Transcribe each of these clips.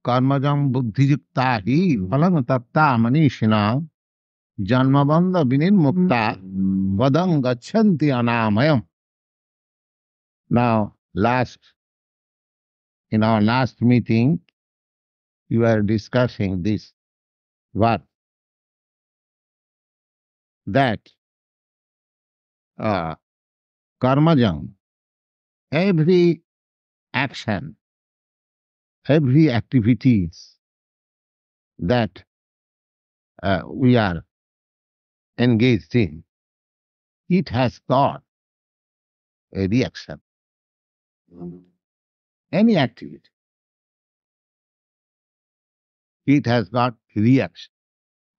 karma-jaṁ buddhi-yuktā hi phalaṁ tattva manīṣiṇaḥ janma-bandha-vinirmuktāḥ padaṁ gacchanty anāmayam. Now, in our last meeting, we were discussing this verse, that karma-jaṁ, every action, every activities that we are engaged in, it has got a reaction. Any activity, it has got reaction.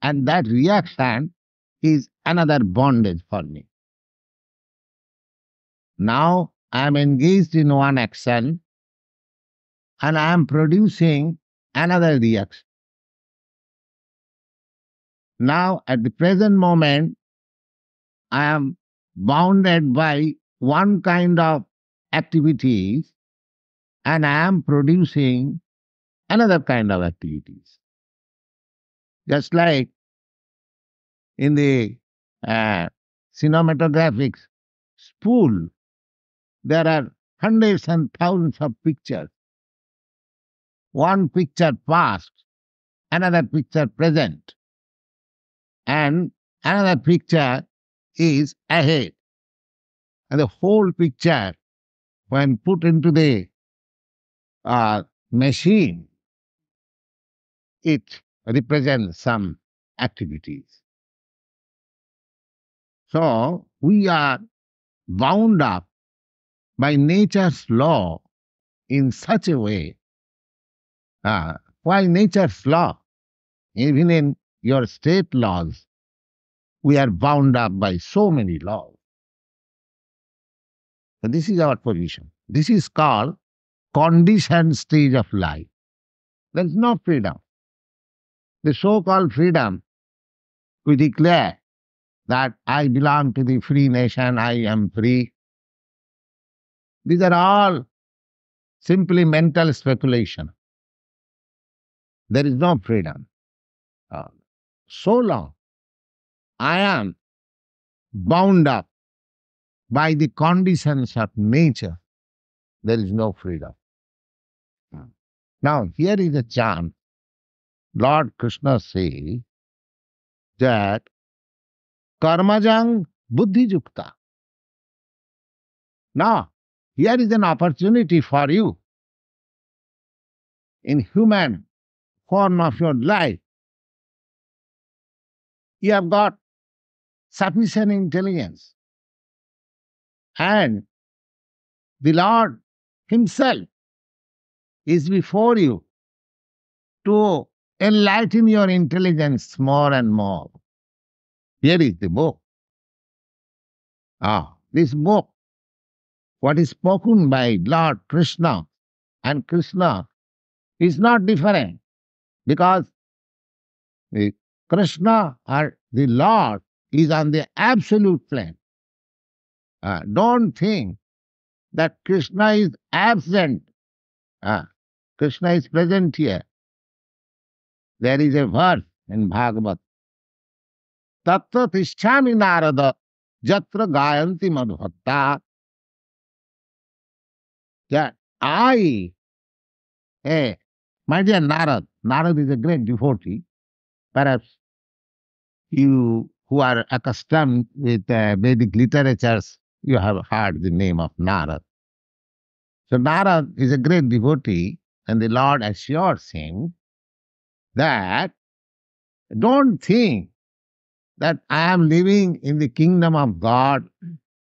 And that reaction is another bondage for me. Now I am engaged in one action and I am producing another reaction. Now at the present moment, I am bounded by one kind of activities and I am producing another kind of activities. Just like in the cinematographic spool, there are hundreds and thousands of pictures. One picture past, another picture present, and another picture is ahead. And the whole picture, when put into the machine, it represents some activities. So we are bound up by nature's law in such a way. Why nature's law? Even in your state laws, we are bound up by so many laws. So this is our position. This is called conditioned stage of life. There is no freedom. The so-called freedom, we declare that I belong to the free nation, I am free. These are all simply mental speculation. There is no freedom. So long I am bound up by the conditions of nature, there is no freedom. Now, here is a chant. Lord Krishna says that karma-jaṁ buddhi-yuktā. Now, here is an opportunity for you in human form of your life. You have got sufficient intelligence, and the Lord Himself is before you to enlighten your intelligence more and more. Here is the book. This book, what is spoken by Lord Krishna, and Krishna is not different, because the Krishna or the Lord is on the absolute plane. Don't think that Krishna is absent. Krishna is present here. There is a verse in Bhagavad Gita, Tatra tishchami narada jatra gayanti madhvatta. That my dear Narad, Narad is a great devotee. Perhaps you who are accustomed with Vedic literatures, you have heard the name of Narad. So Narad is a great devotee, and the Lord assures him that don't think that I am living in the kingdom of God,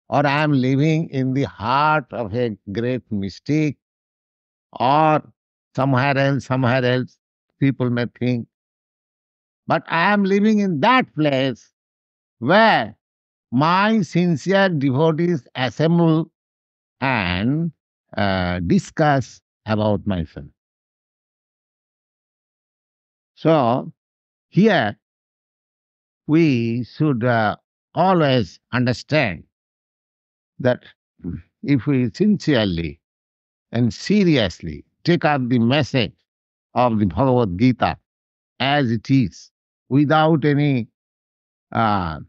or I am living in the heart of a great mystic, or somewhere else, people may think. But I am living in that place where my sincere devotees assemble and discuss about myself. So, here we should always understand that if we sincerely and seriously take up the message of the Bhagavad Gita as it is, without any, I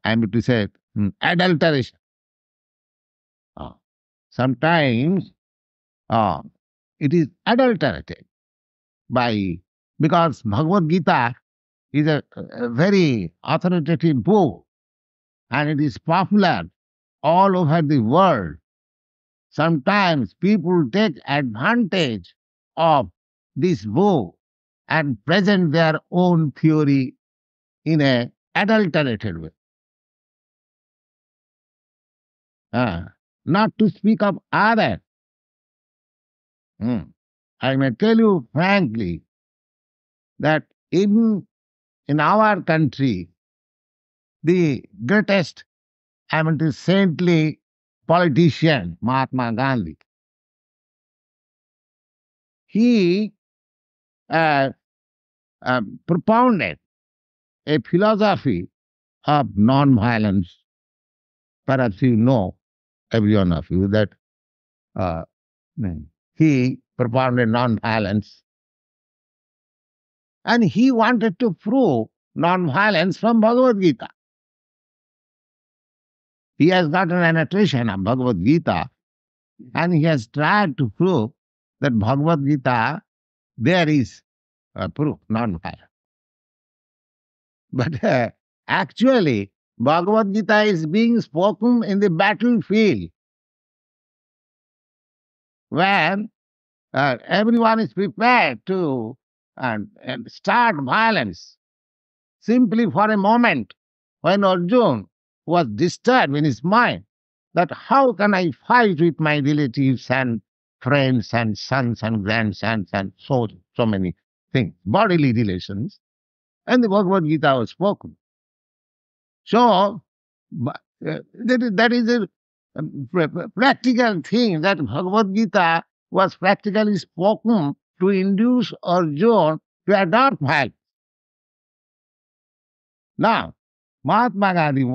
mean to say, adulteration. Sometimes it is adulterated because Bhagavad Gita is a very authoritative book and it is popular all over the world. Sometimes people take advantage of this book and present their own theory in a adulterated way. Not to speak of others. I may tell you frankly that even in our country, the greatest, I mean to saintly politician, Mahatma Gandhi, he propounded a philosophy of non-violence. Perhaps you know, every one of you, that he propounded non-violence. And he wanted to prove non-violence from Bhagavad Gita. He has got an annotation of Bhagavad Gita and he has tried to prove that Bhagavad Gita, there is proof, non-violence. But actually, Bhagavad Gita is being spoken in the battlefield where everyone is prepared to start violence simply for a moment, when Arjuna was disturbed in his mind that how can I fight with my relatives and friends and sons and grandsons and so many things, bodily relations, and the Bhagavad Gita was spoken. So, that is a practical thing, that Bhagavad Gita was practically spoken to induce Arjuna to adopt violence. Now, Mahatma Gandhi,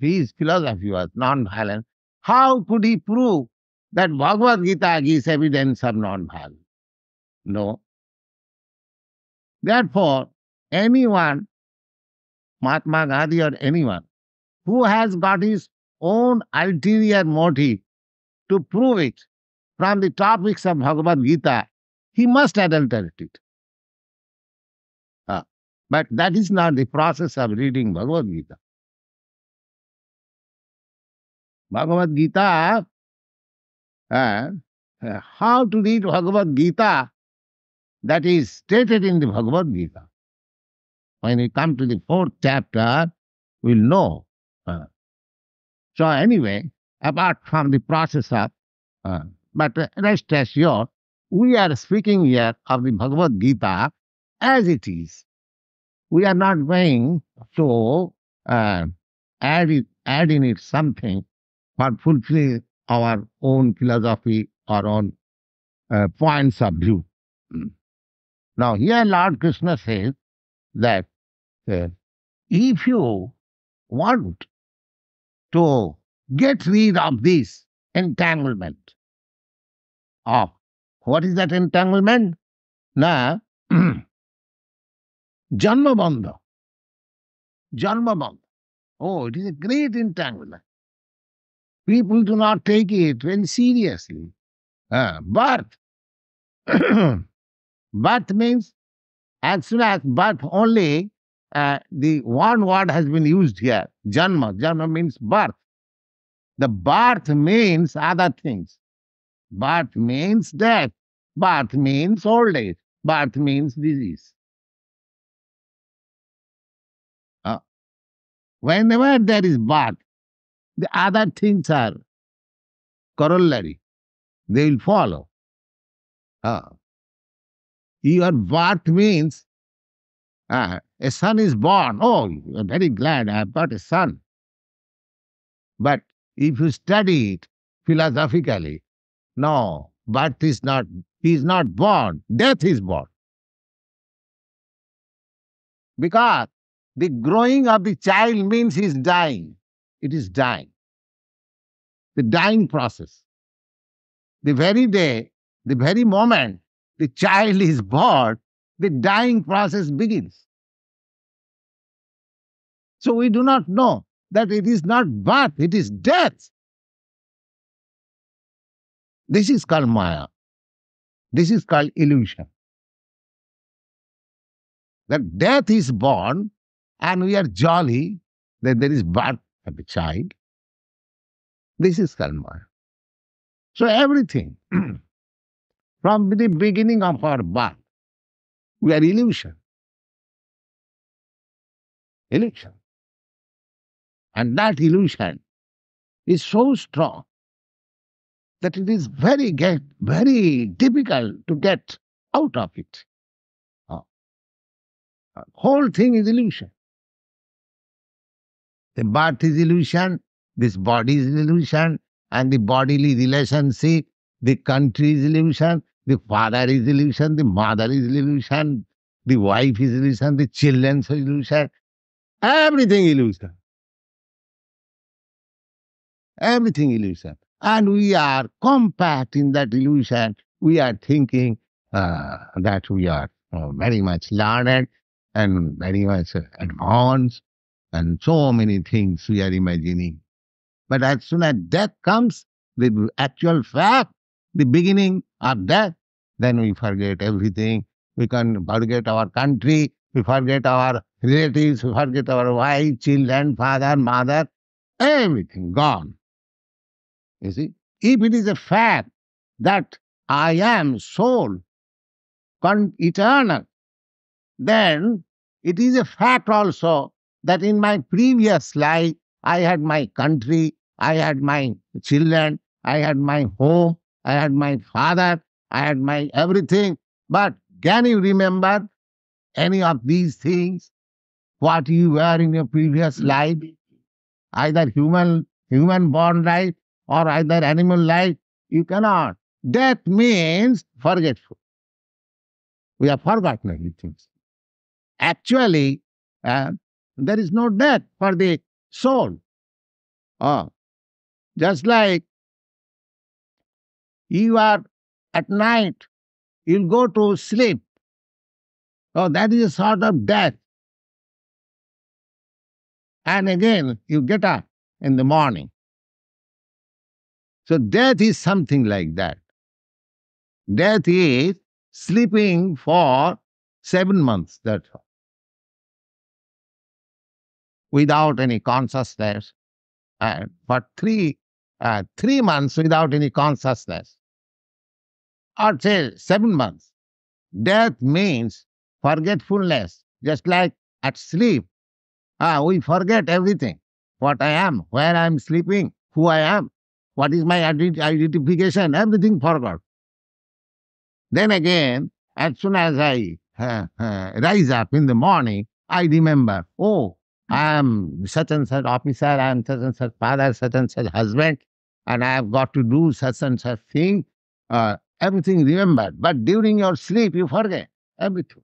his philosophy was non-violence. How could he prove that Bhagavad Gita gives evidence of non-violence? No. Therefore, anyone, Mahatma Gandhi or anyone, who has got his own ulterior motive to prove it from the topics of Bhagavad Gita, he must adulterate it. But that is not the process of reading Bhagavad Gita. Bhagavad Gita, how to read Bhagavad Gita, that is stated in the Bhagavad Gita. When we come to the 4th chapter, we'll know. So anyway, apart from the process of, but rest assured, we are speaking here of the Bhagavad Gita as it is. We are not going to add in it something for fulfilling our own philosophy or own points of view. Now here Lord Krishna says that if you want to get rid of this entanglement of, what is that entanglement? Now, janma-bandha. Janma-bandha. Oh, it is a great entanglement. People do not take it very seriously. Birth. Birth means, as soon as birth, only the one word has been used here, janma. Janma means birth. The birth means other things. Birth means death. Birth means old age. Birth means disease. Whenever there is birth, the other things are corollary. They will follow. Your birth means a son is born. Oh, you're very glad I have got a son. But if you study it philosophically, no, birth is not, he is not born, death is born. Because the growing of the child means he is dying. It is dying. The dying process. The very day, the very moment the child is born, the dying process begins. So we do not know that it is not birth, it is death. This is called Maya. This is called illusion. That death is born and we are jolly that there is birth of a child. This is called Maya. So everything from the beginning of our birth, we are illusion. Illusion. And that illusion is so strong that it is very difficult to get out of it. Whole thing is illusion. The birth is illusion, this body is illusion, and the bodily relationship, the country is illusion, the father is illusion, the mother is illusion, the wife is illusion, the children is illusion, everything illusion. Everything illusion. And we are compact in that illusion. We are thinking that we are very much learned and very much advanced, and so many things we are imagining. But as soon as death comes, the actual fact, the beginning of death, then we forget everything. We can forget our country, we forget our relatives, we forget our wife, children, father, mother, everything gone. You see, if it is a fact that I am soul, eternal, then it is a fact also that in my previous life I had my country, I had my children, I had my home, I had my father, I had my everything. But can you remember any of these things? What you were in your previous life? Either human born life or either animal life, you cannot. Death means forgetful. We have forgotten everything. Actually, there is no death for the soul. Just like you are at night, you'll go to sleep. That is a sort of death. And again, you get up in the morning. So death is something like that. Death is sleeping for 7 months, that's all. Without any consciousness. And for 3 months without any consciousness. Or say 7 months. Death means forgetfulness. Just like at sleep, we forget everything. What I am, where I am sleeping, who I am, what is my identification, everything forgot. Then again, as soon as I rise up in the morning, I remember, I am such and such officer, I am such and such father, such and such husband, and I have got to do such and such thing. Everything remembered. But during your sleep, you forget everything.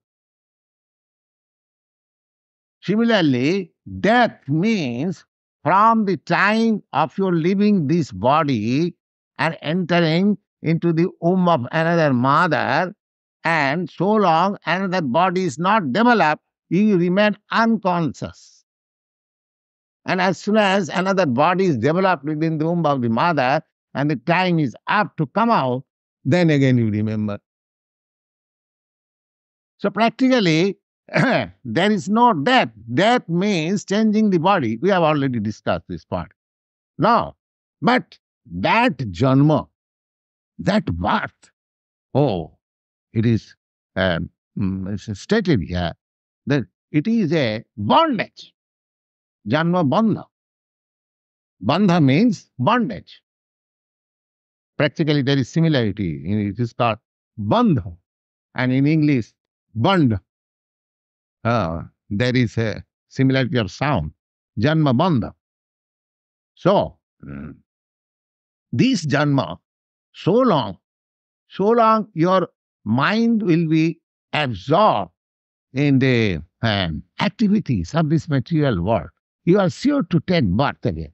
Similarly, death means from the time of your leaving this body and entering into the womb of another mother, and so long another body is not developed, you remain unconscious. And as soon as another body is developed within the womb of the mother and the time is up to come out, then again you remember. So practically, there is no death. Death means changing the body. We have already discussed this part. No, but that janma, that birth, it is it's stated here that it is a bondage. Janma-bandha. Bandha means bondage. Practically, there is similarity. It is called bandha. And in English, band. There is a similarity of sound. Janma-bandha. So, this janma, so long your mind will be absorbed in the activities of this material world. You are sure to take birth again.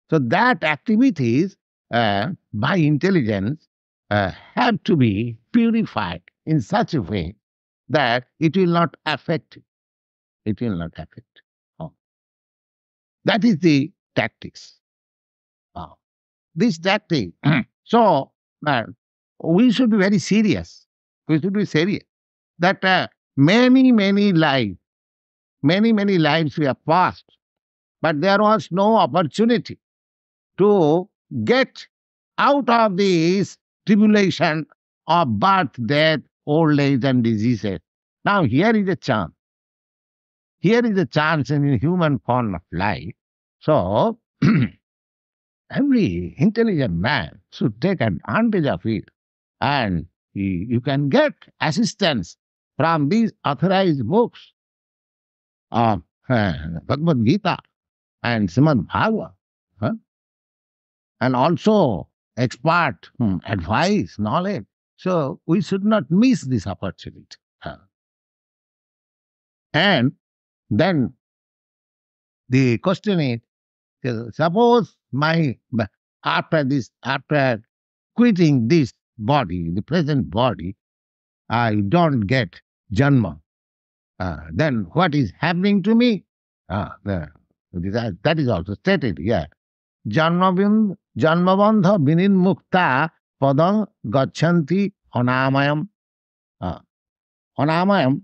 So that activities by intelligence have to be purified in such a way that it will not affect it. It will not affect. Oh. That is the tactics. Oh. This tactic. So, we should be very serious. We should be serious. That many lives we have passed, but there was no opportunity to get out of this tribulation of birth, death, old age, and diseases. Now, here is a chance. Here is a chance in the human form of life. So, every intelligent man should take advantage of it. And you can get assistance from these authorized books of Bhagavad Gita and Srimad Bhagavad. And also expert advice, knowledge. So we should not miss this opportunity. And then the question is, suppose after quitting this body, the present body, I don't get janma. Then what is happening to me? That is also stated here. janma-bandha-vinirmuktāḥ padaṁ gacchanty anāmayam. Anāmayam,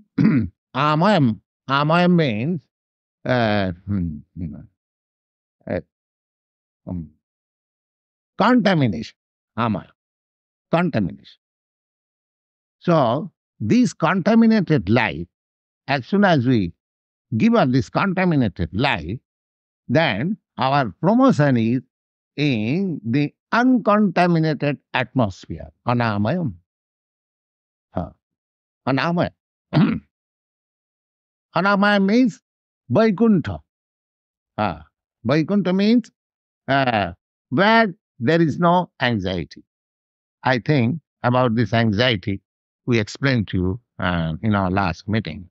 amayam means contamination. Amayam, contamination. So, this contaminated life, as soon as we give up this contaminated life, then our promotion is in the uncontaminated atmosphere, anāmayam. Anāmayam. Anāmayam means Vaikuntha. Vaikuntha means where there is no anxiety. I think about this anxiety we explained to you in our last meeting.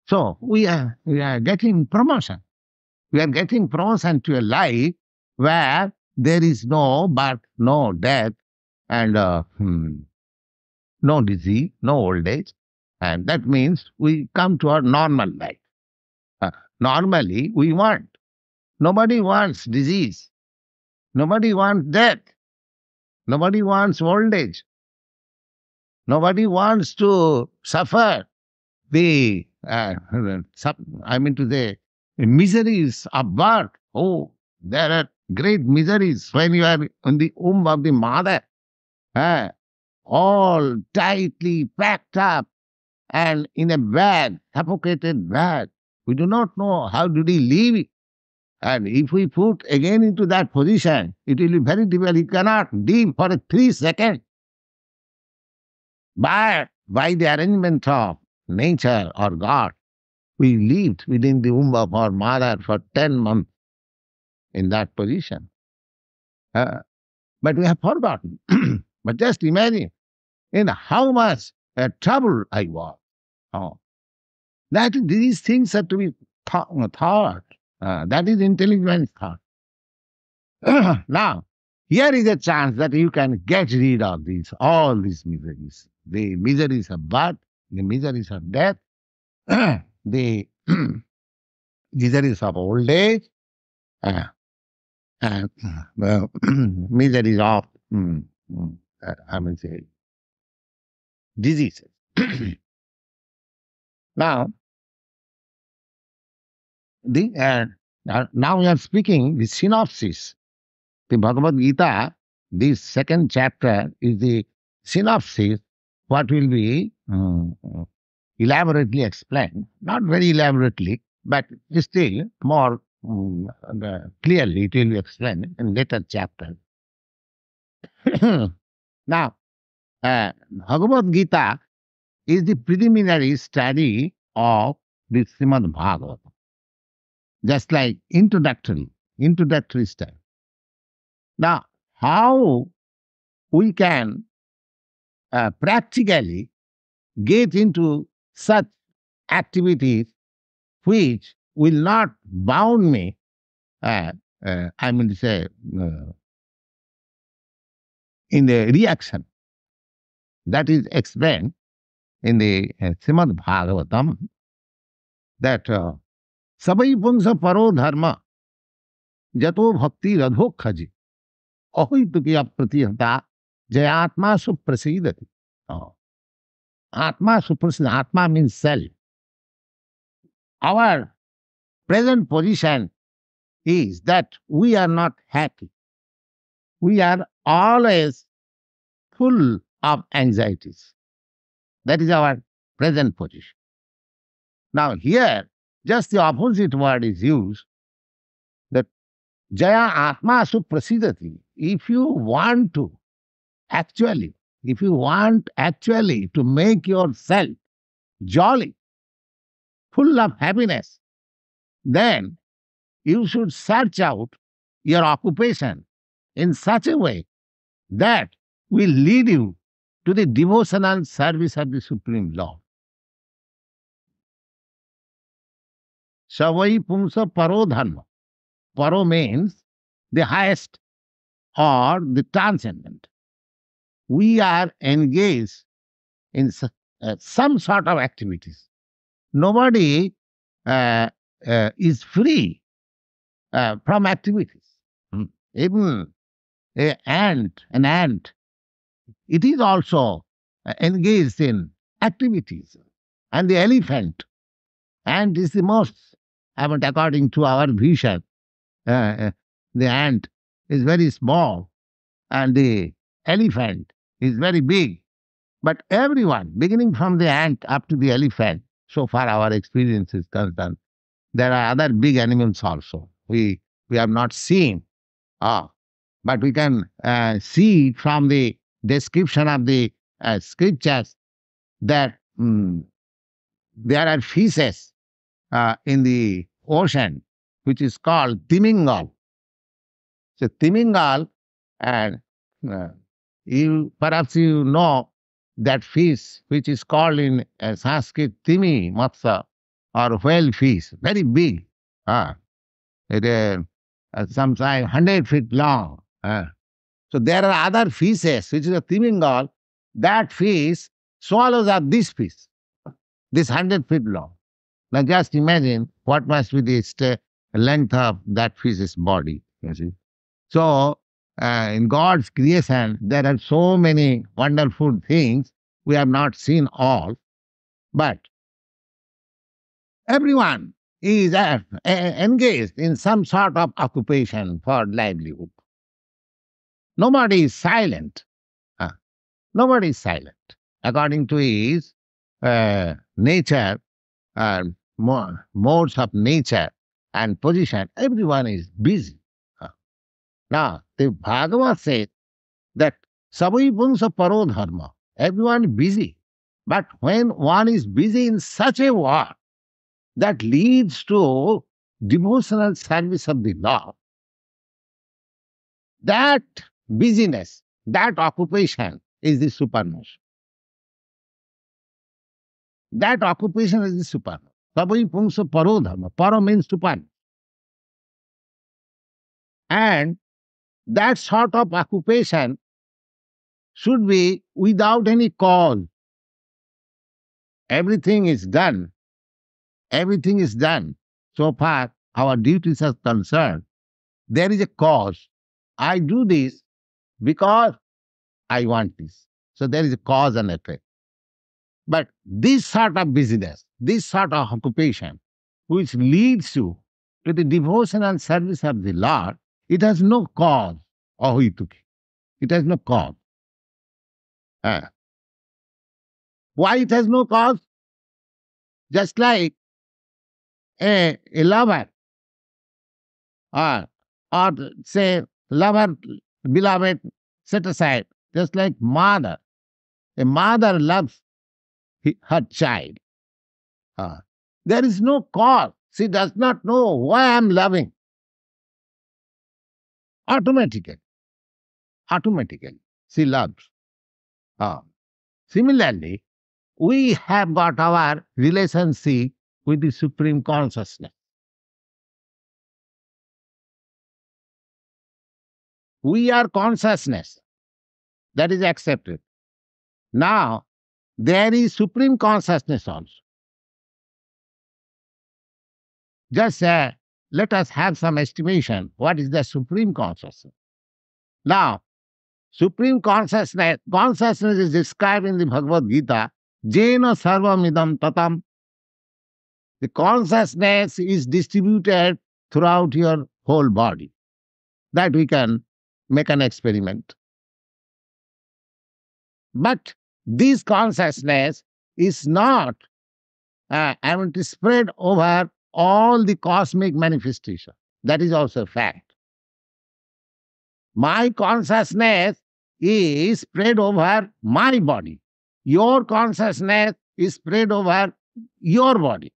So we are getting promotion. We are getting promotion to a life where there is no birth, no death, and no disease, no old age. And that means we come to our normal life. Normally, we want. Nobody wants disease. Nobody wants death. Nobody wants old age. Nobody wants to suffer the, miseries of birth. Oh, there are great miseries when you are in the womb of the mother, all tightly packed up and in a bag, suffocated bag. We do not know how did he live. And if we put again into that position, it will be very difficult. He cannot live for 3 seconds. But by the arrangement of nature or God, we lived within the womb of our mother for 10 months in that position. But we have forgotten. But just imagine in how much trouble I was. That these things are to be thought. That is intelligent thought. Now, here is a chance that you can get rid of all these miseries. The miseries of birth, the miseries of death, the miseries of old age, and miseries of, diseases. Now, now we are speaking the synopsis. The Bhagavad Gita, this second chapter is the synopsis, what will be elaborately explained. Not very elaborately, but still more clearly it will be explained in later chapters. Now, Bhagavad Gita is the preliminary study of the Srimad Bhagavatam. Just like introductory study. Now, how we can practically get into such activities which will not bound me, in the reaction. That is explained in the Srimad Bhagavatam that Sabai Pungsa Paro Dharma Jato Bhakti Radho Khaji Ahoituki Apratihata Jayatma Suprasidati. Atma Suprasidati. Atma means self. Our present position is that we are not happy. We are always full of anxieties. That is our present position. Now here, just the opposite word is used, that Jaya Atma Suprasidati. If you want actually to make yourself jolly, full of happiness, then you should search out your occupation in such a way that will lead you to the devotional service of the Supreme Lord. Savai Pumsa Paro Dharma. Paro means the highest or the transcendent. We are engaged in some sort of activities. Nobody is free from activities. Even an ant, it is also engaged in activities. And the elephant, ant is the most, according to our vision, the ant is very small and the elephant is very big. But everyone, beginning from the ant up to the elephant, so far our experience is concerned, there are other big animals also. We have not seen, but we can see from the description of the scriptures that there are fishes in the ocean which is called timingal. So timingal, and perhaps you know that fish which is called in Sanskrit timi matsya or whale fish, very big. It is sometimes 100 feet long. So there are other fishes which is a timingal. That fish swallows up this fish, this 100 feet long. Now just imagine what must be the length of that fish's body. You see. So in God's creation, there are so many wonderful things. We have not seen all, but everyone is engaged in some sort of occupation for livelihood. Nobody is silent. Nobody is silent. According to his nature, modes of nature and position, everyone is busy. Now, the Bhagavad says that Sabai Pungsa Paro Dharma, everyone is busy. But when one is busy in such a way that leads to devotional service of the Lord, that busyness, that occupation is the supermost. That occupation is the supermost. Sabai Pungsa Paro Dharma. Paro means supermost. And that sort of occupation should be without any cause. Everything is done. Everything is done. So far, our duties are concerned. There is a cause. I do this because I want this. So there is a cause and effect. But this sort of business, this sort of occupation, which leads you to the devotion and service of the Lord, it has no cause. It has no cause. Why it has no cause? Just like a lover, or say lover, beloved, set aside, just like mother. A mother loves her child. There is no cause. She does not know why I am loving. Automatically, she loves. Similarly, we have got our relationship with the Supreme Consciousness. We are consciousness. That is accepted. Now, there is supreme consciousness also. Just let us have some estimation. What is the supreme consciousness? Now, supreme consciousness is described in the Bhagavad Gita, Jena sarvamidam tatam. The consciousness is distributed throughout your whole body. That we can make an experiment. But this consciousness is not to spread over all the cosmic manifestation. That is also a fact. My consciousness is spread over my body. Your consciousness is spread over your body.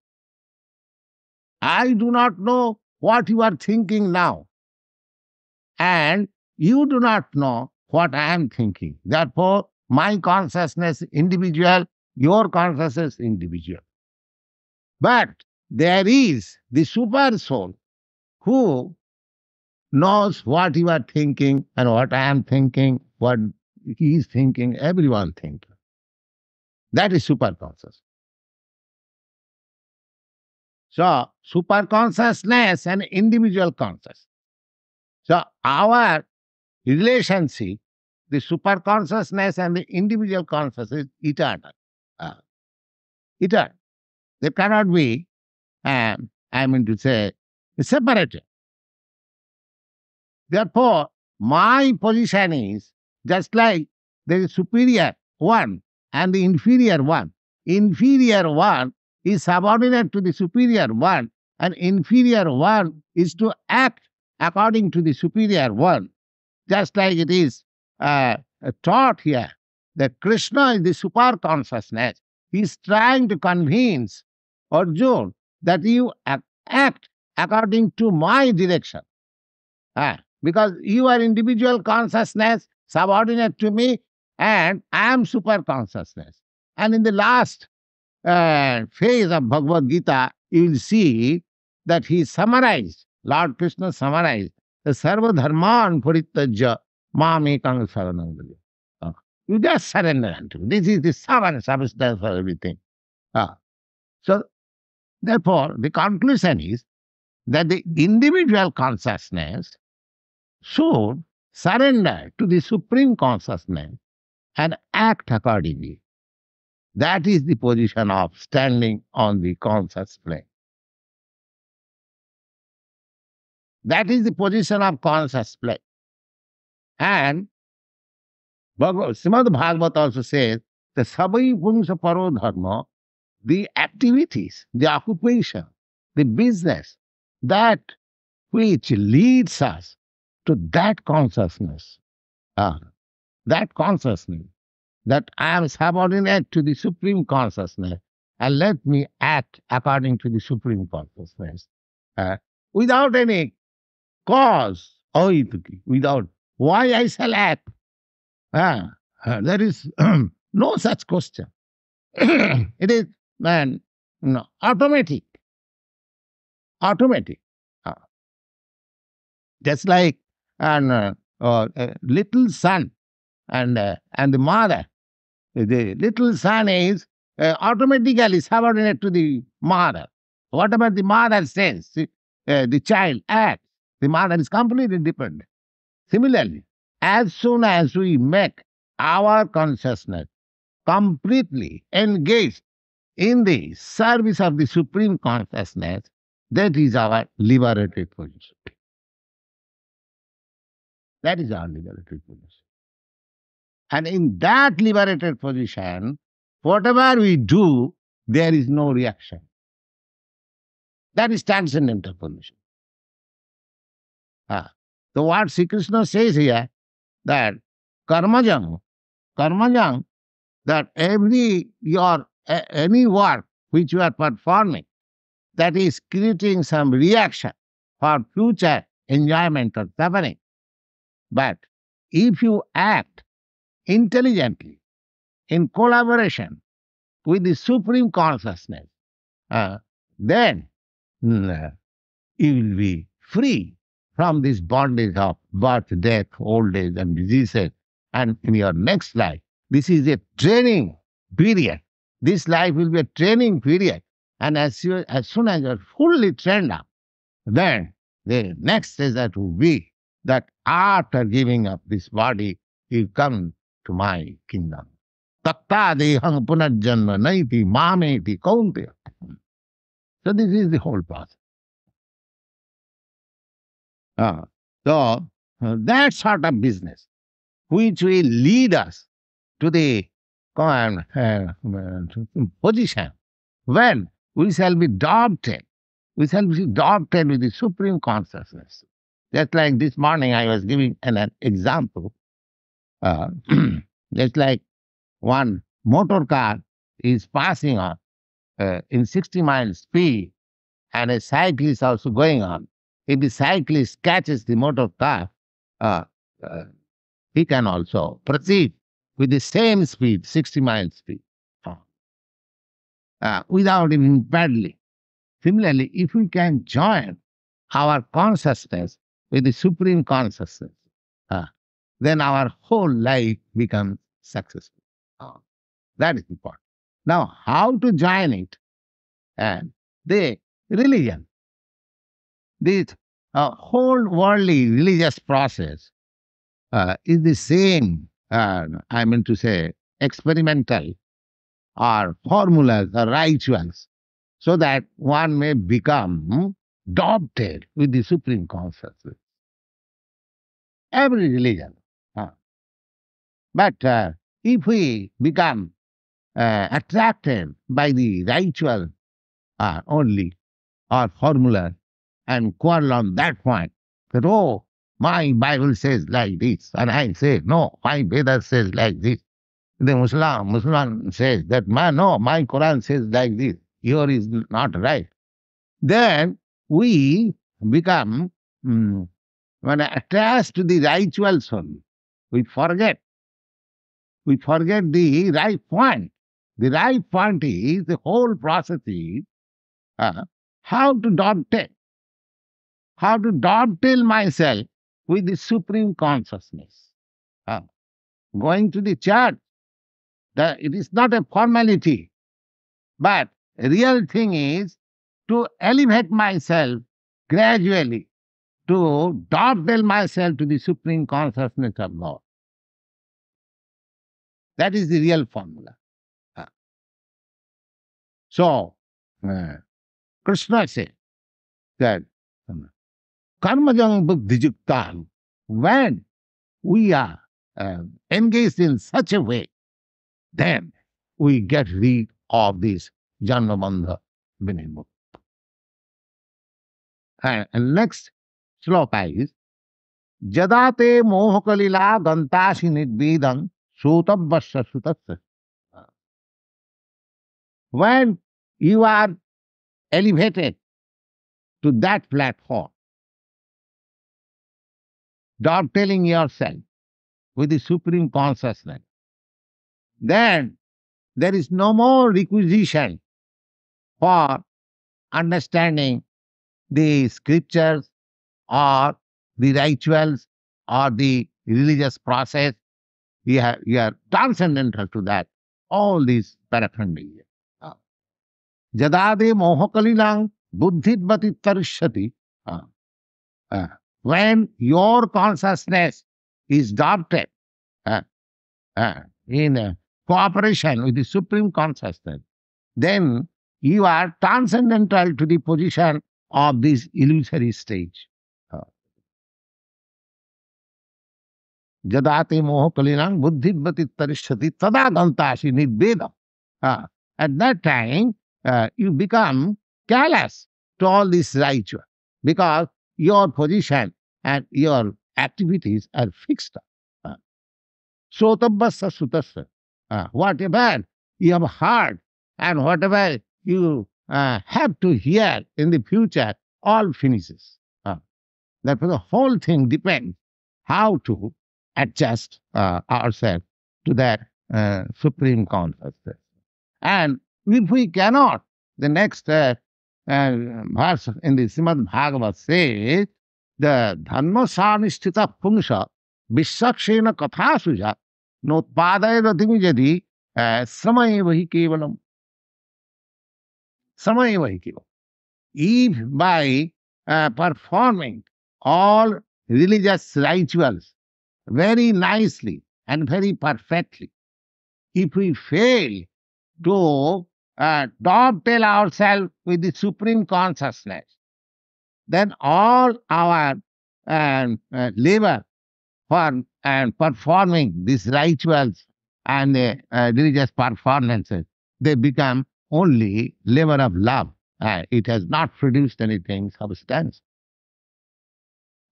I do not know what you are thinking now. And you do not know what I am thinking. Therefore, my consciousness individual, your consciousness individual. But there is the super soul who knows what you are thinking and what I am thinking, what he is thinking, everyone thinking. That is super consciousness. So, super consciousness and individual consciousness. So, our relationship, the super consciousness and the individual consciousness is eternal. Eternal. They cannot be, separated. Therefore, my position is just like there is superior one and the inferior one. Inferior one is subordinate to the superior one, and inferior one is to act according to the superior one. Just like it is taught here that Krishna is the super consciousness. He is trying to convince Arjuna that you act according to my direction. Because you are individual consciousness, subordinate to me, and I am super consciousness. And in the last phase of Bhagavad Gita, you will see that he summarized, Lord Krishna summarized, the sarva dharman parityajya mam ekam saranam vraja. You just surrender unto me. This is the sum and substance for everything. So, therefore, the conclusion is that the individual consciousness should surrender to the supreme consciousness and act accordingly. That is the position of standing on the conscious plane. That is the position of conscious plane. And Srimad Bhagavad also says, the sabai purusha paro dharma, the activities, the occupation, the business, that which leads us to that consciousness, that consciousness, that I am subordinate to the supreme consciousness, and let me act according to the supreme consciousness, without any cause, without why I shall act. There is no such question. It is automatic. Automatic. Just like a little son and the mother. The little son is automatically subordinate to the mother. Whatever the mother says, the child acts. The mother is completely dependent. Similarly, as soon as we make our consciousness completely engaged in the service of the supreme consciousness, that is our liberated position. That is our liberated position. And in that liberated position, whatever we do, there is no reaction. That is transcendental position. So what Sri Krishna says here, that karma-jaṁ, that any work which you are performing, that is creating some reaction for future enjoyment or suffering. But if you act intelligently, in collaboration with the supreme consciousness, then you will be free from this bondage of birth, death, old age, and diseases. And in your next life, This is a training period. This life will be a training period. And as soon as you are fully trained up, then the next stage that will be that after giving up this body, you come to my kingdom. Takta dehang punarjanma naiti mameti kaunteya. So this is the whole process. So that sort of business, which will lead us to the position when we shall be adopted. We shall be adopted with the supreme consciousness. Just like this morning, I was giving an example. Just like one motor car is passing on in 60 miles speed, and a cyclist also going on. If the cyclist catches the motor car, he can also proceed with the same speed, 60 miles speed, without even paddling. Similarly, if we can join our consciousness with the supreme consciousness, then our whole life becomes successful. That is important. Now, how to join it? And the religion, this whole worldly religious process is the same, I mean to say, experimental or formulas or rituals, so that one may become adopted with the supreme consciousness. Every religion. But if we become attracted by the ritual only or formula and quarrel on that point, that, oh, my Bible says like this, and I say, no, my Veda says like this. The Muslim says that, no, my Quran says like this. Yours is not right. Then we become when attached to the rituals only. We forget the right point. The right point is the whole process is how to dovetail myself with the supreme consciousness. Going to the church, it is not a formality, but the real thing is to elevate myself gradually, to dovetail myself to the supreme consciousness of Lord. That is the real formula. So, Krishna said that karma-jaṁ buddhi-yuktā, when we are engaged in such a way, then we get rid of this janma-bandha-vinirmuktāḥ. And next sloka is jadate mohakalila gantashi nidvedam sotabbasya sutasya. When you are elevated to that platform, dovetailing yourself with the supreme consciousness, then there is no more requisition for understanding the scriptures or the rituals or the religious process. You are transcendental to that. All these paraphernalia. Jadade mohakalilang buddhidvati tarishyati. When your consciousness is adopted in cooperation with the supreme consciousness, then you are transcendental to the position of this illusory stage. Jadate mohakalinang buddhidvati tarishyati tada gantashi nidvedam. At that time, you become callous to all this ritual, because your position and your activities are fixed. Sotabbasya sutasya. Whatever you have heard and whatever you have to hear in the future, all finishes. Therefore, the whole thing depends how to adjust ourselves to that supreme consciousness. And if we cannot, the next verse in the Srimad Bhagavad says, the dharma sanisthita pungsha vishakshena kathasuja Notpadaya timijati srama eva hi kevalam. Srama eva hi kevalam. If by performing all religious rituals very nicely and very perfectly, if we fail to dovetail ourselves with the Supreme Consciousness, then all our labor for performing these rituals and religious performances, they become only labor of love. It has not produced anything substance.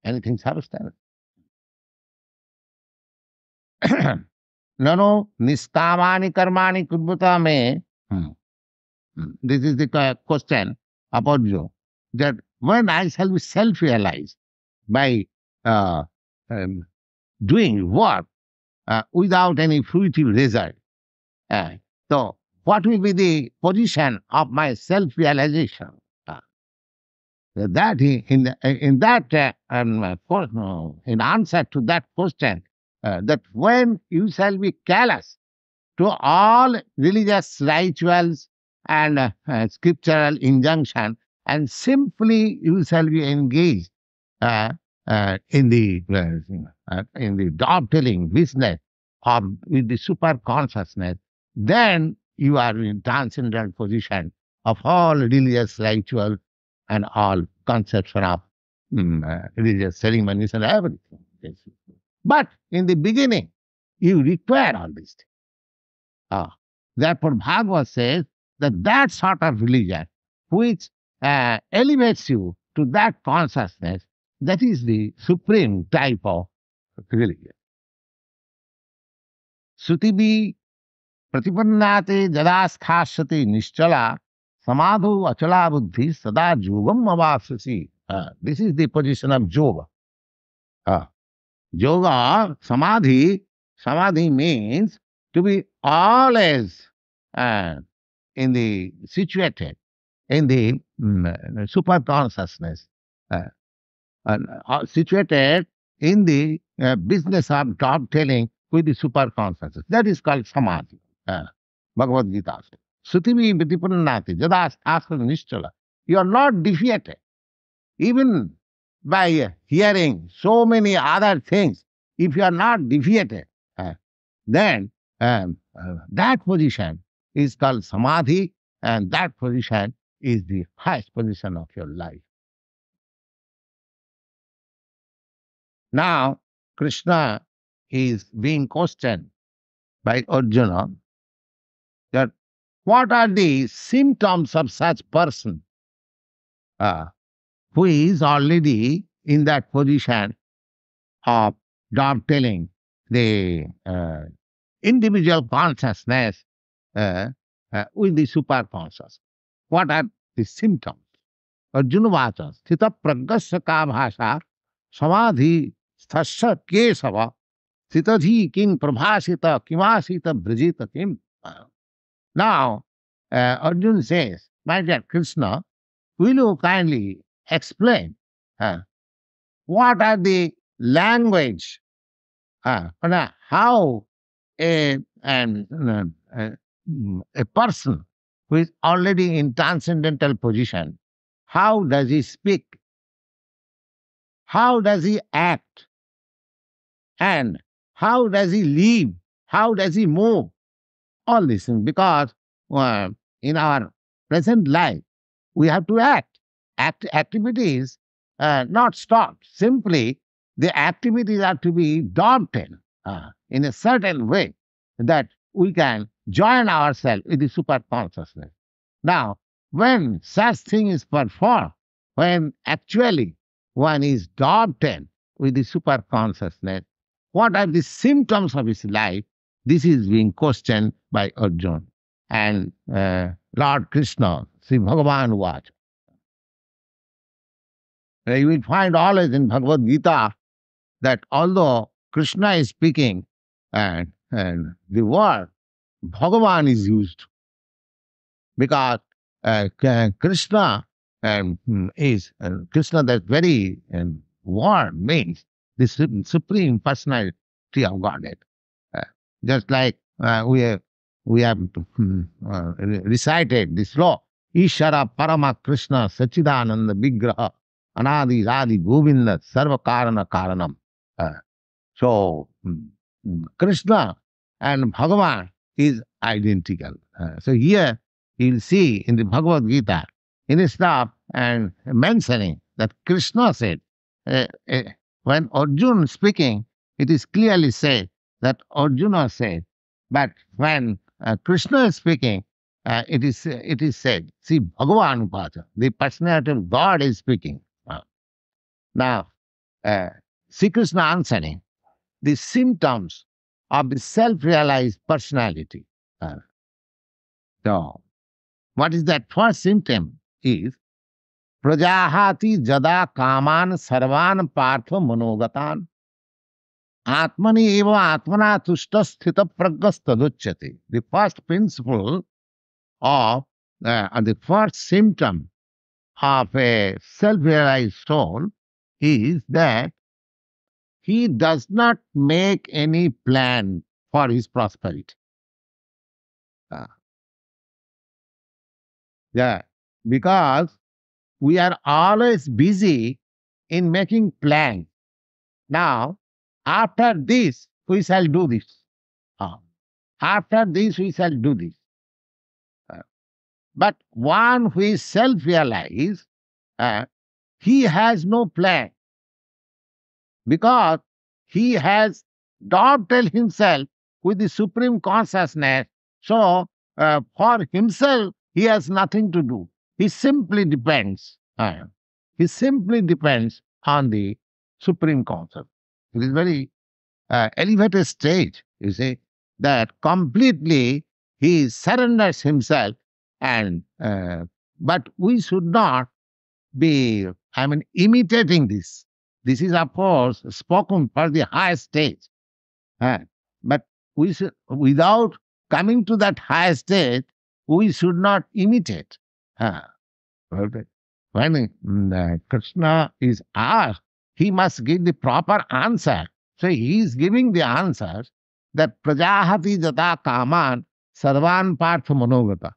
Anything substance. Nano niskamani karmani kudbuta me. This is the question about you. That when I shall be self-realized by doing work without any fruitive result, so what will be the position of my self-realization? That in answer to that question, that when you shall be callous to all religious rituals and scriptural injunction, and simply you shall be engaged in the dovetailing business of with the super consciousness, then you are in transcendental position of all religious rituals and all conception of religious ceremonies and everything. But in the beginning, you require all these things. Therefore, Bhagavad says that sort of religion which elevates you to that consciousness, that is the supreme type of religion. Sutibi pratipannate jadaskhasyati nischala samadhu achala buddhi sada yogam avasasi. This is the position of yoga. Yoga, samadhi means to be always situated in the super consciousness, situated in the business of dovetailing with the super consciousness. That is called samadhi. Bhagavad Gita says, Sutivi Vitipannati Jadas Asana Nischala. You are not defeated. Even by hearing so many other things, if you are not defeated, then that position is called samadhi, and that position is the highest position of your life. Now, Krishna is being questioned by Arjuna that what are the symptoms of such person who is already in that position of dovetailing the individual consciousness with the super consciousness. What are the symptoms? Arjuna Vacha, Sthita Pragasya ka bhasha, Samadhi Sthasya Kesava, Sthitadhi King Prabhasita, Kimasita Brajita Kim. Now, Arjuna says, my dear Krishna, will you kindly explain what are the language, how a person who is already in transcendental position, how does he speak? How does he act? And how does he live? How does he move? All these things, because in our present life, we have to act. Activities not stopped. Simply, the activities are to be dovetailed in a certain way that we can join ourselves with the super consciousness. Now, when such thing is performed, when actually one is dovetailed with the super consciousness, what are the symptoms of his life? This is being questioned by Arjuna. And Lord Krishna, Sri Bhagavan Vacha. You will find always in Bhagavad Gita that although Krishna is speaking and the word Bhagavan is used, because Krishna is Krishna, that very word means the supreme personality of Godhead. Just like we have recited this law. Ishara Parama Krishna Sachidananda Vigraha Anadi Radi Govinda Sarva Karana Karanam. So Krishna and Bhagavan is identical. So here you'll see in the Bhagavad Gita, in the stuff and mentioning that Krishna said, when Arjuna speaking, it is clearly said that Arjuna said, but when Krishna is speaking, it is said, see, Bhagavan Upacha, the personality of God is speaking. Now, Sri Krishna answering the symptoms of the self-realized personality. So, what is that first symptom is prajahati jada kaman sarvan partha manogatan atmani eva atmana tushta sthita pragastadochyate. The first principle of the first symptom of a self-realized soul is that he does not make any plan for his prosperity. Yeah, because we are always busy in making plans. Now, after this, we shall do this. After this, we shall do this. But one who is self-realized, he has no plan because he has dovetailed himself with the Supreme Consciousness. So, for himself, he has nothing to do. He simply depends. He simply depends on the Supreme Consciousness. It is very elevated stage, you see, that completely he surrenders himself, and but we should not be, imitating this. This is, of course, spoken for the highest stage. But we should, without coming to that highest stage, we should not imitate. When Krishna is asked, he must give the proper answer. So he is giving the answers that prajahati jata kaman sarvan partha manogata.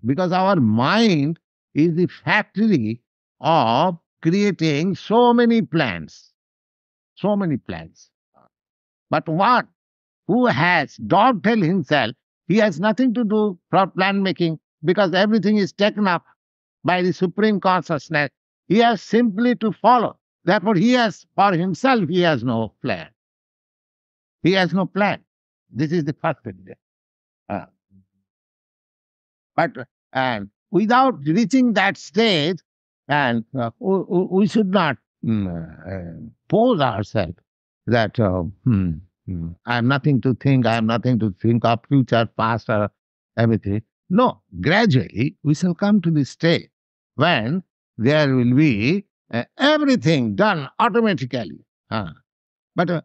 Because our mind is the factory of creating so many plans. So many plans. But what? Who has dovetailed himself, he has nothing to do for plan making because everything is taken up by the Supreme Consciousness. He has simply to follow. Therefore, he has, for himself, he has no plan. He has no plan. This is the first thing. But without reaching that stage, and we should not pose ourselves that I have nothing to think, I have nothing to think of future, past, or everything. No, gradually we shall come to the stage when there will be everything done automatically. But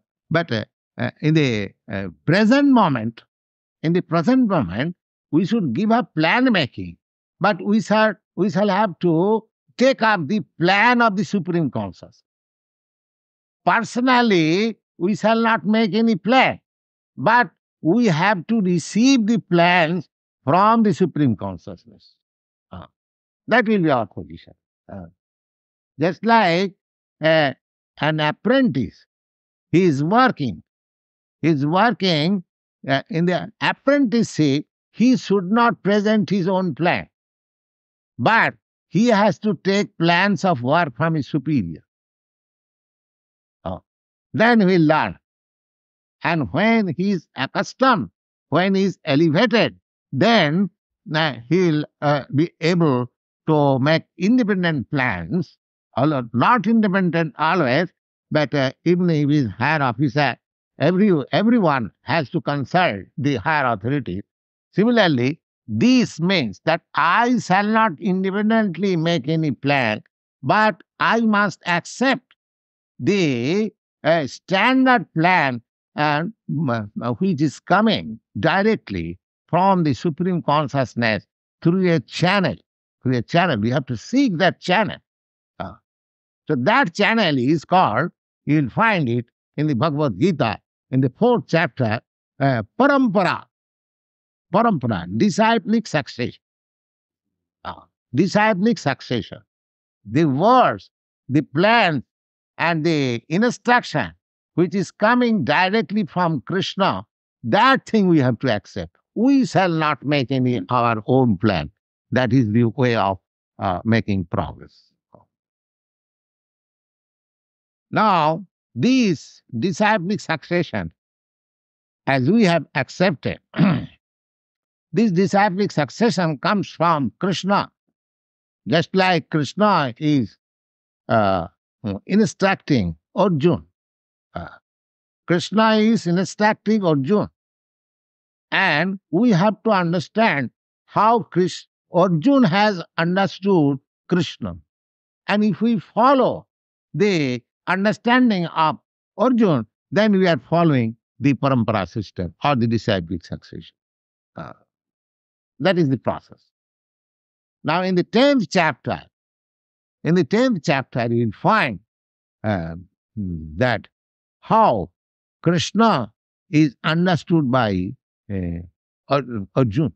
in the present moment, we should give up plan making. But we shall have to take up the plan of the Supreme Consciousness. Personally, we shall not make any plan, but we have to receive the plans from the Supreme Consciousness. That will be our position. Just like an apprentice, he is working. In the apprenticeship, he should not present his own plan, but he has to take plans of work from his superior. Then he will learn. And when he is accustomed, when he is elevated, then he will be able to make independent plans, although not independent always, but even if he is higher officer, everyone has to consult the higher authority. Similarly, this means that I shall not independently make any plan, but I must accept the standard plan and which is coming directly from the Supreme Consciousness through a channel. We have to seek that channel. So that channel is called, you will find it in the Bhagavad Gita, in the 4th chapter, parampara, disciplic succession. Disciplic succession. The words, the plans, and the instruction which is coming directly from Krishna, that thing we have to accept. We shall not make any our own plan. That is the way of making progress. Now, this disciplic succession, as we have accepted, this disciplic succession comes from Krishna. Just like Krishna is instructing Arjuna. Krishna is instructing Arjuna. And we have to understand how Arjuna has understood Krishna. And if we follow the understanding of Arjuna, then we are following the parampara system or the disciplic succession. That is the process. Now, in the 10th chapter, you will find that how Krishna is understood by Arjuna.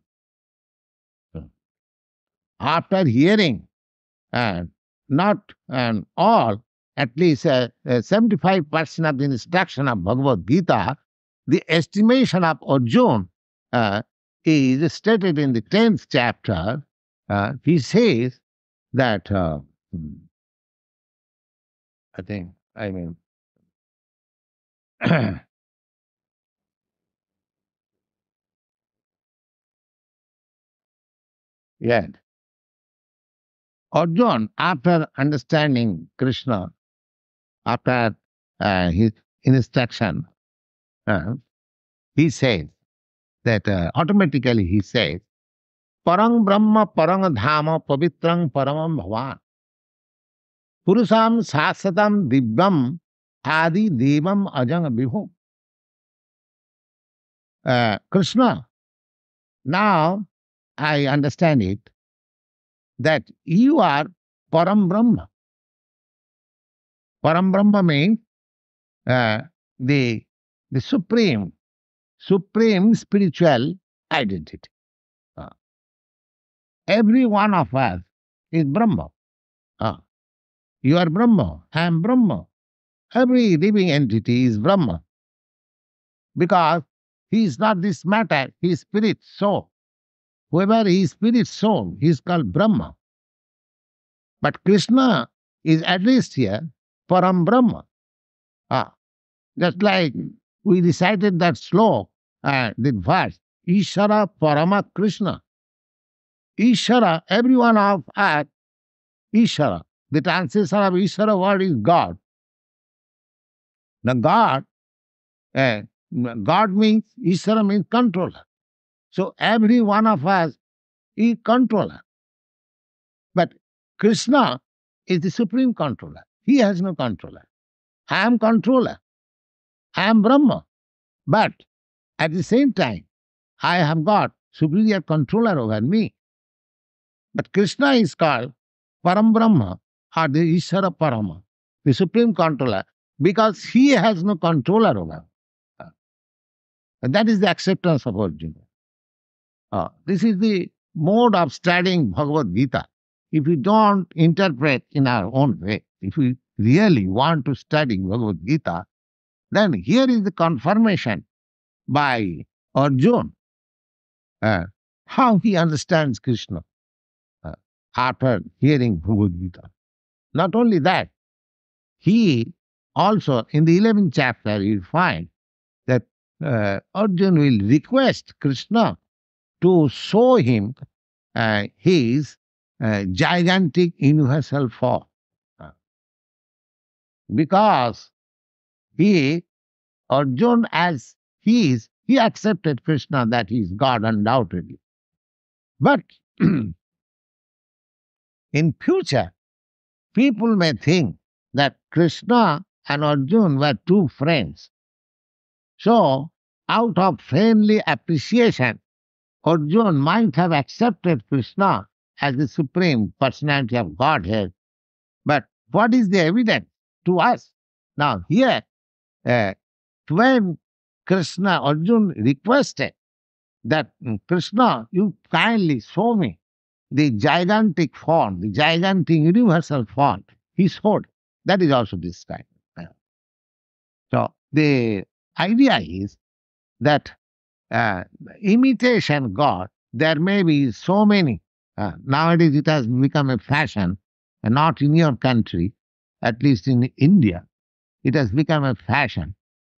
After hearing, not all, at least 75% of the instruction of Bhagavad Gita, the estimation of Arjuna is stated in the 10th chapter. He says that, yeah, Arjuna, after understanding Krishna, after his instruction, he says that automatically he says, Parang Brahma Parang Dhama Pavitrang Paramam Bhavan Purusam Sasatam Divyam Adi Devam Ajang Vibhu. Krishna, now I understand it, that you are Param Brahma. Param Brahma means the supreme spiritual identity. Every one of us is Brahma. You are Brahma, I am Brahma. Every living entity is Brahma. Because he is not this matter, he is spirit soul. Whoever is spirit soul, he is called Brahma. But Krishna is addressed here, Param Brahma. Just like we recited that slok, the verse, Ishara Parama Krishna. Ishara, every one of us, Ishara. The translation of Ishara word is God. The God means, Ishara means controller. So every one of us is controller. But Krishna is the supreme controller. He has no controller. I am controller. I am Brahma. But at the same time, I have got superior controller over me. But Krishna is called Param Brahma or the Ishara Parama, the supreme controller, because he has no controller over. And that is the acceptance of Arjuna. This is the mode of studying Bhagavad Gita. If we don't interpret in our own way, if we really want to study Bhagavad Gita, then here is the confirmation by Arjuna how he understands Krishna after hearing Bhagavad Gita. Not only that, he also, in the 11th chapter, you find that Arjuna will request Krishna to show him his gigantic universal form. Because Arjuna, as he is, he accepted Krishna that he is God undoubtedly. But in future, people may think that Krishna and Arjuna were two friends. So, out of friendly appreciation, Arjuna might have accepted Krishna as the supreme personality of Godhead. But what is the evidence to us? Now, here, when Krishna, Arjuna requested that Krishna, you kindly show me the gigantic form, the gigantic universal form. He showed. That is also described. So the idea is that imitation God, there may be so many. Nowadays it has become a fashion, not in your country, at least in India. It has become a fashion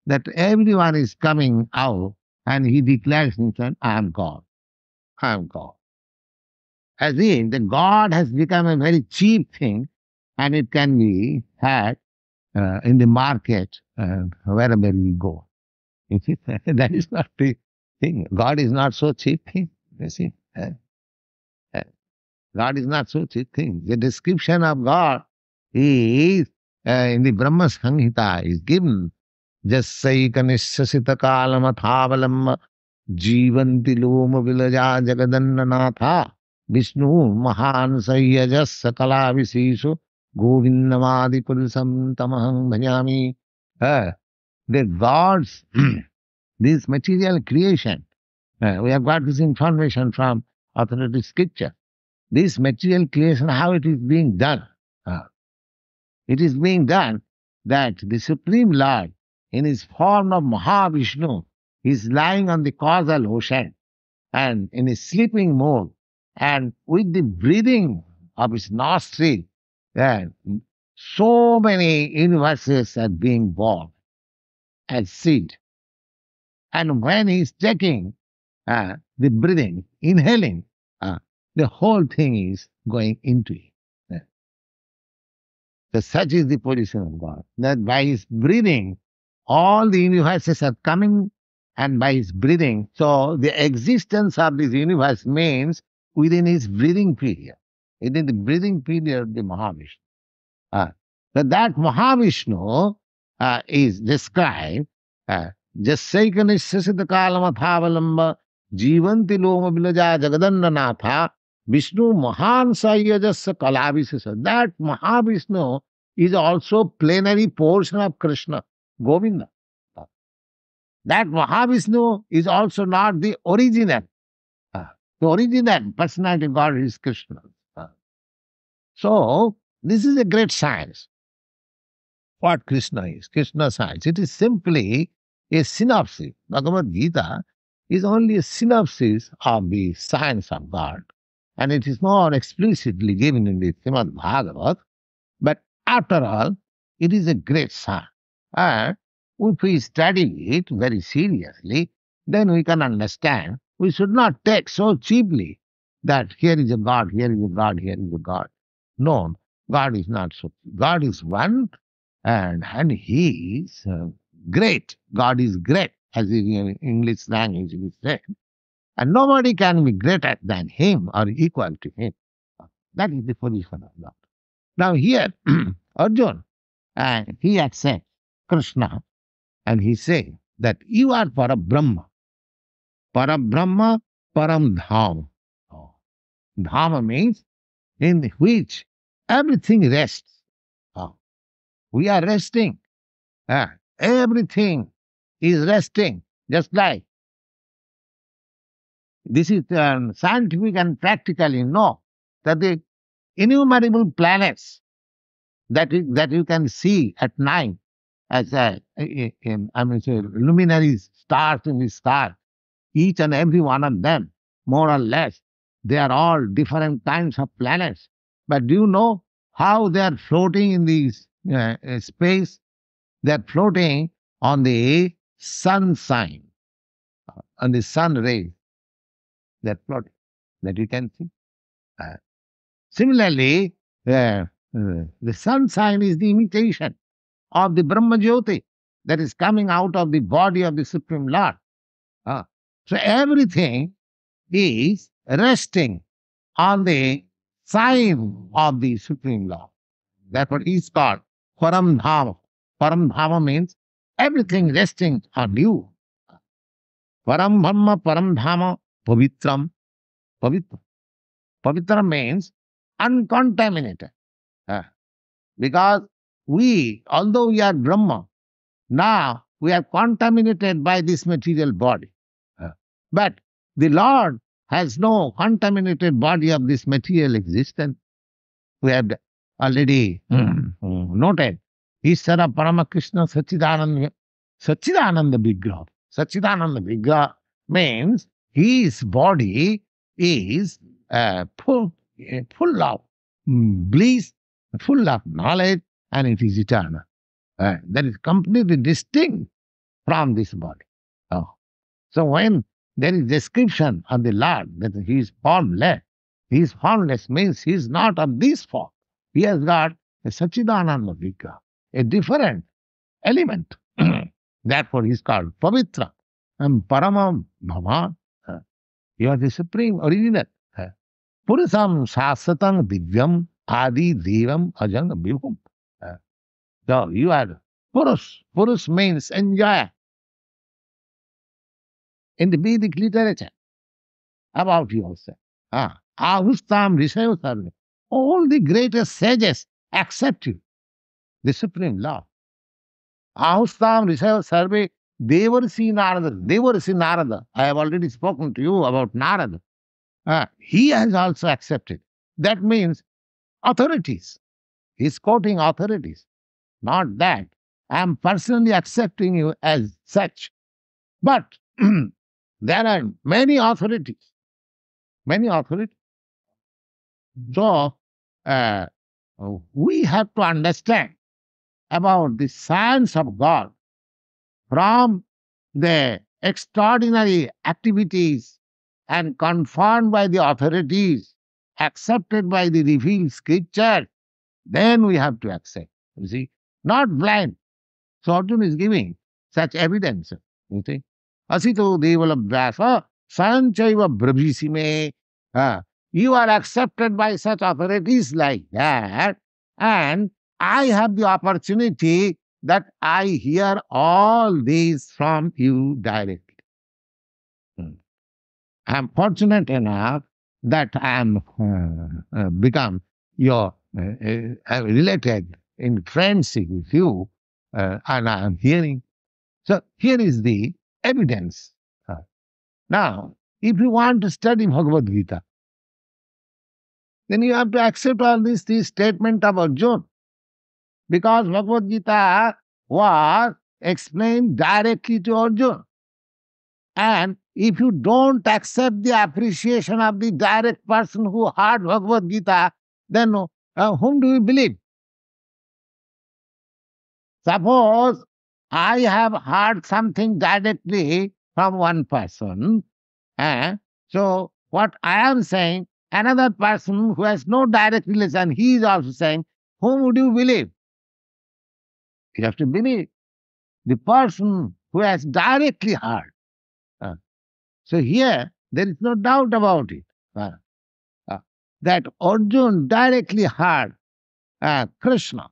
that everyone is coming out and he declares himself, I am God. I am God. As if the God has become a very cheap thing and it can be had in the market wherever we go. You see, that is not the thing. God is not so cheap thing. You see, God is not so cheap thing. The description of God is in the Brahma Samhita is given. Jassaika nissasita kalamathavalamba jivanti loma vilaja jagadannanatha Vishnu mahan sayyajassa kalavisishu govindamadi purusam tamaham bhajami. The gods, this material creation, we have got this information from authoritative scripture. This material creation, how it is being done? It is being done that the Supreme Lord, in his form of Mahavishnu, is lying on the causal ocean and in his sleeping mode, and with the breathing of his nostril, so many universes are being born as seed. And when he is taking the breathing, inhaling, the whole thing is going into it. So such is the position of God, that by his breathing, all the universes are coming, and by his breathing, so the existence of this universe means within his breathing period, within the breathing period of the Mahavishnu. So that Mahavishnu is described, Jassaikanisasita kalamathavalamba jivanti loma vilaja jagadannanatha Vishnu mahan sayyajassa kalavisasa. That Mahavishnu is also plenary portion of Krishna, Govinda. That Mahavishnu is also not the original. The original personality of God is Krishna. So, this is a great science. What Krishna is, Krishna science. It is simply a synopsis. Bhagavad Gita is only a synopsis of the science of God. And it is more explicitly given in the Srimad Bhagavad. But after all, it is a great science. And if we study it very seriously, then we can understand. We should not take so cheaply that here is a God, here is a God, here is a God. No, God is not so. God is one, and he is great. God is great, as in English language we say. And nobody can be greater than him or equal to him. That is the position of God. Now here, Arjuna, he accepts Krishna, and he says that you are Parabrahma. Parabrahma, Paramdham. Dhamma means in which everything rests. We are resting. Everything is resting, just like this is scientific and practically know that the innumerable planets that you can see at night as luminary stars in the sky, each and every one of them, more or less, they are all different kinds of planets. But do you know how they are floating in the space? They are floating on the sun sign, on the sun rays. They are floating, that you can see. Similarly, the sun sign is the imitation of the Brahma Jyoti that is coming out of the body of the Supreme Lord. So everything is resting on the sign of the Supreme Lord. That's what is called Paramdhama. Paramdhama means everything resting on you. Parambhamma, Paramdhama, Pavitram. Pavitra. Pavitra means uncontaminated. Because we, although we are Brahma, now we are contaminated by this material body. But the Lord has no contaminated body of this material existence. We have already noted. Ishvara Parama Krishna Sachidananda Vigraha. Sachidananda Vigraha means his body is full of bliss, full of knowledge, and it is eternal. That is completely distinct from this body. So when there is description of the Lord that he is formless means he is not of this form. He has got a Sachidananda Vigraha, a different element. Therefore he is called Pavitra and Paramam Bhavan. You are the supreme original. Purusam Sasatam Divyam Adi Devam Ajang Vibhum. So you are Purus. Purus means enjoyer. In the Vedic literature about yourself. Ahustam Rishayo Sarve. All the greatest sages accept you, the Supreme Lord. Ahustam Rishayo Sarve Devarsi Narada. I have already spoken to you about Narada. He has also accepted. That means authorities. He is quoting authorities. Not that I am personally accepting you as such. But there are many authorities. Many authorities. So, we have to understand about the science of God from the extraordinary activities and confirmed by the authorities, accepted by the revealed scripture, then we have to accept. You see, not blind. So Arjuna is giving such evidence. You see, asito devalabhyasa sanchaiva brabhisime. You are accepted by such authorities like that, and I have the opportunity that I hear all these from you directly. I am fortunate enough that I am become your related in friendship with you, and I am hearing. So here is the evidence. Now, if you want to study Bhagavad Gita, then you have to accept all this statement of Arjuna, because Bhagavad Gita was explained directly to Arjuna. And if you don't accept the appreciation of the direct person who heard Bhagavad Gita, then whom do you believe? Suppose I have heard something directly from one person, so what I am saying, another person who has no direct relation, he is also saying, whom would you believe? You have to believe the person who has directly heard. So here, there is no doubt about it. That Arjuna directly heard Krishna,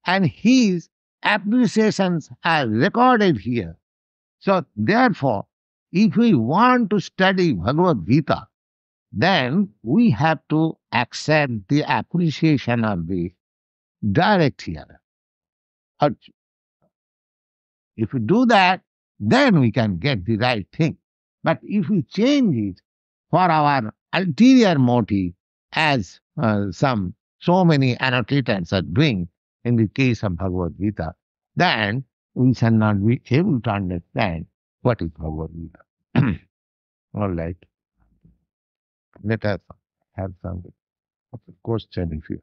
and his appreciations are recorded here. So therefore, if we want to study Bhagavad Gita, then we have to accept the appreciation of the direct hearer, Arjuna. If we do that, then we can get the right thing. But if we change it for our ulterior motive, as so many annotators are doing in the case of Bhagavad Gita, then we shall not be able to understand what is Bhagavad Gita. All right. Let us have some question if you